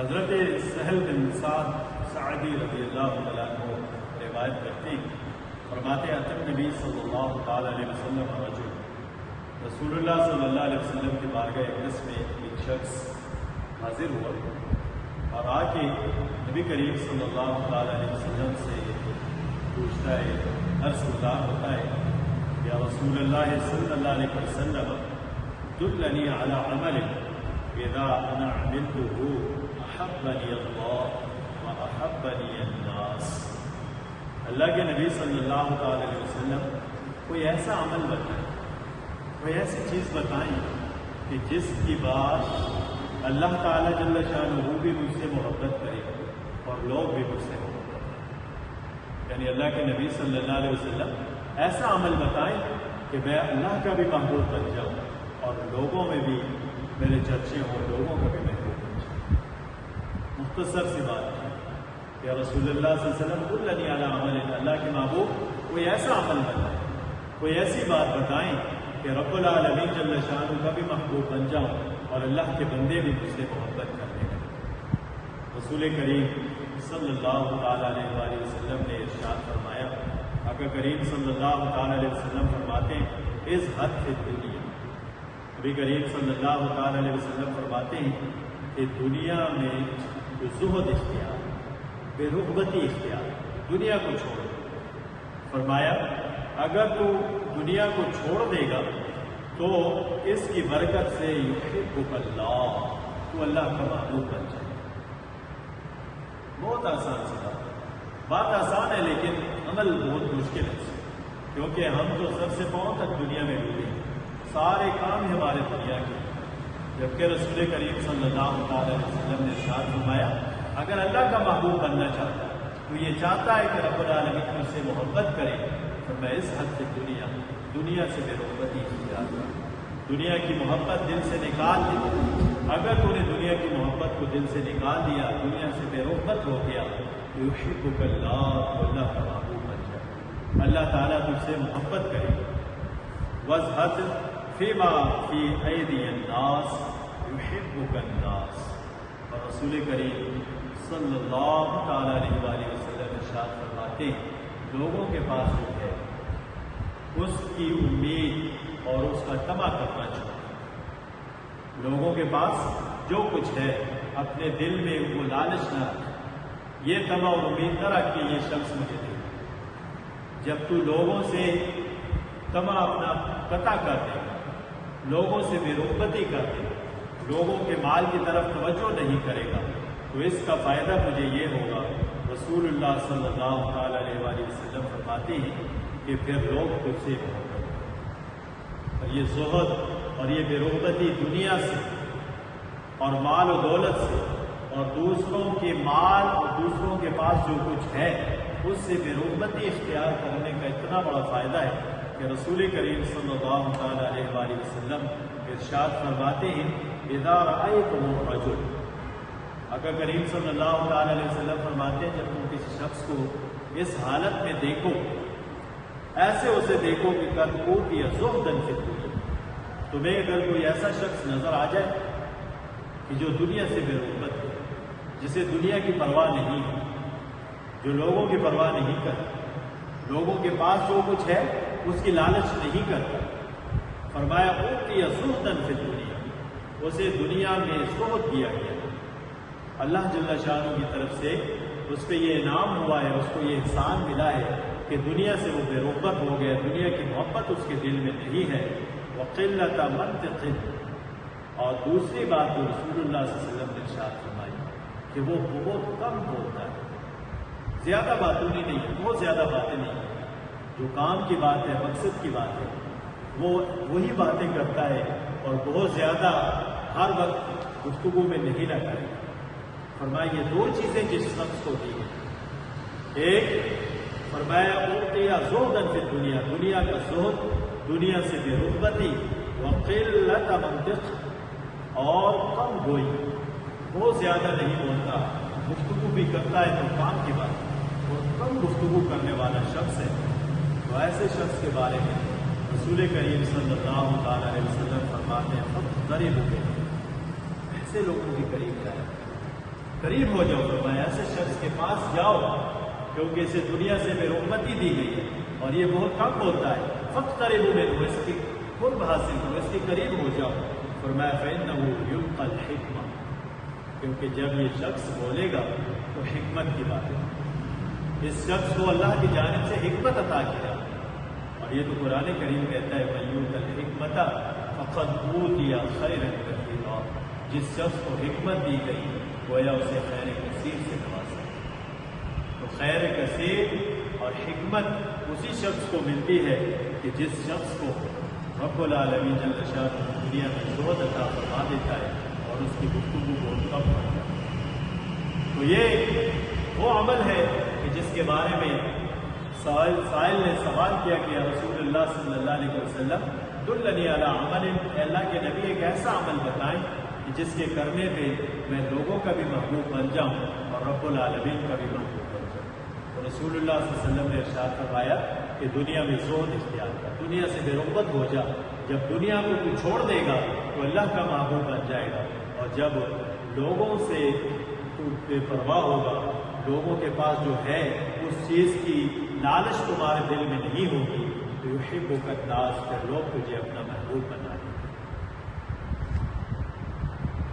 حضرت سہل بن سعد سعدی رضی اللہ تعالیٰ عنہ روایت کرتے ہیں، فرماتے ہیں نبی صلی اللہ تعالیٰ علیہ وسلم رجل، رسول اللہ صلی اللہ علیہ وسلم کی بارگاہ اقدس میں ایک شخص حاضر ہوا اور آ کے نبی کریم صلی اللہ تعالیٰ علیہ وسلم سے پوچھتا ہے، عرض گزار ہوتا ہے، یا رسول اللہ صلی اللہ علیہ وسلم دلنی علی عمل اذا انا عملته احبنی اللہ واحبنی الناس۔ اللہ کے نبی صلی اللہ تعالی علیہ وسلم کوئی ایسا عمل بتائیں، کوئی ایسی چیز بتائیں کہ جس کی بات اللہ تعالیٰ جل شانہ بھی مجھ سے محبت کرے اور لوگ بھی مجھ سے محبت کریں۔ یعنی اللہ کے نبی صلی اللہ علیہ وسلم ایسا عمل بتائیں کہ میں اللہ کا بھی محبوب بن جاؤں اور لوگوں میں بھی میرے چرچے ہوں، لوگوں کا بھی محبوب بن جاؤں۔ مختصر سی بات ہے کہ رسول اللہ صلی اللہ علیہ وسلم دلنی علی عمل، اللہ کے محبوب کوئی ایسا عمل بتائیں، کوئی ایسی بات بتائیں کہ رب العالمین جل شانہ کا بھی محبوب بن جاؤں اور اللہ کے بندے بھی مجھ سے محبت کرنے لگیں۔ رسول کریم صلی اللہ تعالیٰ علیہ وآلہ وسلم نے ارشاد فرمایا، آقا کریم صلی اللہ تعالیٰ علیہ وسلم فرماتے ہیں اس حد سے دنیا، نبی کریم صلی اللہ تعالیٰ علیہ وسلم فرماتے ہیں کہ دنیا میں زہد اختیار، بے رغبتی اختیار، دنیا کو چھوڑ۔ فرمایا اگر تو دنیا کو چھوڑ دے گا تو اس کی برکت سے یحبک اللہ، تو اللہ کا محبوب بن جائے۔ بہت آسان سی بات آسان ہے لیکن عمل بہت مشکل ہے، کیونکہ ہم تو سر سے پاؤں تک دنیا میں ڈوبے ہیں، سارے کام ہمارے دنیا کے، جبکہ رسول کریم صلی اللہ علیہ وسلم نے ارشاد فرمایا اگر اللہ کا محبوب بننا چاہتا ہے تو یہ چاہتا ہے کہ رب العالمین مجھ سے محبت کرے، تو میں اس حد سے دنیا سے بے رغبتی اختیار کروں، دنیا کی محبت دل سے نکال دی۔ اگر تو نے دنیا کی محبت کو دل سے نکال دیا، دنیا سے بے رغبت ہو گیا، تو یحبک اللہ، تو اللہ کا محبوب بن جائے، اللہ تعالیٰ تجھ سے محبت کرے۔ وازہد فیما فی ایدی الناس یحبک الناس، اور رسول کریم صلی اللہ تعالیٰ علیہ وآلہ وسلم ارشاد فرماتے ہیں لوگوں کے پاس جو ہے اس کی امید اور اس کا طمع کرنا چاہیے۔ لوگوں کے پاس جو کچھ ہے اپنے دل میں وہ لالچ نہ رکھ، یہ طمع اور امید نہ رکھ کہ یہ شخص مجھے دے۔ جب تو لوگوں سے طمع اپنا قطع کر دے، لوگوں سے بے رغبتی کر دے، لوگوں کے مال کی طرف توجہ نہیں کرے گا، تو اس کا فائدہ تجھے یہ ہوگا، رسول اللہ صلی اللہ تعالیٰ علیہ وآلہ وسلم فرماتے ہیں کہ پھر لوگ تجھ سے محبت کریں۔ اور یہ زہد اور یہ بے رغبتی دنیا سے اور مال و دولت سے اور دوسروں کے مال اور دوسروں کے پاس جو کچھ ہے اس سے بے رغبتی اختیار کرنے کا اتنا بڑا فائدہ ہے کہ رسول کریم صلی اللہ تعالیٰ علیہ وآلہ وسلم ارشاد فرماتے ہیں اذا رأیتم الرجل، آقا کریم صلی اللہ تعالیٰ علیہ وسلم فرماتے ہیں جب تم کسی شخص کو اس حالت میں دیکھو، ایسے اسے دیکھو کہ قد اوتی زہداً فی الدنیا، تمہیں اگر کوئی ایسا شخص نظر آ جائے کہ جو دنیا سے بے رغبت ہے، جسے دنیا کی پرواہ نہیں ہے، جو لوگوں کی پرواہ نہیں کرتا، لوگوں کے پاس جو کچھ ہے اس کی لالچ نہیں کرتا، فرمایا اوتی زہداً فی الدنیا، اسے دنیا میں زہد دیا گیا، اللہ جل شانہ کی طرف سے اس پہ یہ انعام ہوا ہے، اس کو یہ احسان ملا ہے کہ دنیا سے وہ بے رغبت ہو گیا، دنیا کی محبت اس کے دل میں نہیں ہے۔ وقلۃ منطق، اور دوسری بات جو رسول اللہ صلی اللہ علیہ وسلم نے ارشاد فرمائی کہ وہ بہت کم بولتا ہے، زیادہ باتونی نہیں ہے، بہت زیادہ باتیں نہیں ہیں، جو کام کی بات ہے، مقصد کی بات ہے، وہ وہی باتیں کرتا ہے اور بہت زیادہ ہر وقت گفتگو میں نہیں رہتا ہے۔ فرمایا یہ دو چیزیں جس شخص کو دی ہیں، ایک فرمایا اوتیا زہداً فی الدنیا، دنیا کا زہد، دنیا سے بے رغبتی، وقلۃ منطق، اور کم گوئی، بہت زیادہ نہیں بولتا، گفتگو بھی کرتا ہے تو کام کی بات، اور کم گفتگو کرنے والا شخص ہے، تو ایسے شخص کے بارے میں رسول کریم صلی اللہ تعالیٰ علیہ وسلم فرماتے ہیں فَاقْتَرِبُوا مِنْهُ، ایسے لوگوں کے قریب جائے، قریب ہو جاؤ، فرمایا ایسے شخص کے پاس جاؤ کیونکہ اسے دنیا سے بے رغبتی دی گئی ہے اور یہ بہت کم ہوتا ہے، فاقتربوا منہ، اس کی قرب حاصل کرو، اس کے قریب ہو جاؤ۔ فرمایا فإنه يلقى الحکمہ، کیونکہ جب یہ شخص بولے گا تو حکمت کی بات ہے، اس شخص کو اللہ کی جانب سے حکمت عطا کیا، اور یہ تو قرآن کریم کہتا ہے من یؤت الحکمۃ فقد اوتی خیرا کثیرا، جس شخص کو حکمت دی گئی گویا اسے خیر کثیر سے نوازا۔ تو خیر کثیر اور حکمت اسی شخص کو ملتی ہے کہ جس شخص کو رب العالمین جل شانہ دنیا میں زہد عطا فرما دیتا ہے اور اس کی گفتگو بہت کم ہوتا ہے۔ تو یہ وہ عمل ہے کہ جس کے بارے میں سائل نے سوال کیا کہ یا رسول اللہ صلی اللہ علیہ وسلم دلنی علی عمل، اللہ کے نبی ایک ایسا عمل بتائیں کہ جس کے کرنے پہ میں لوگوں کا بھی محبوب بن جاؤں اور رب العالمین کا بھی محبوب بن جاؤں۔ تو رسول اللہ صلی اللہ علیہ وسلم نے ارشاد فرمایا کہ دنیا میں زہد اختیار کر، دنیا سے بے رغبت ہو جا، جب دنیا کو تو چھوڑ دے گا تو اللہ کا محبوب بن جائے گا، اور جب لوگوں سے تو بے پرواہ ہوگا، لوگوں کے پاس جو ہے اس چیز کی لالچ تمہارے دل میں نہیں ہوگی تو یحبک الناس، پھر لوگ تجھے اپنا محبوب بنا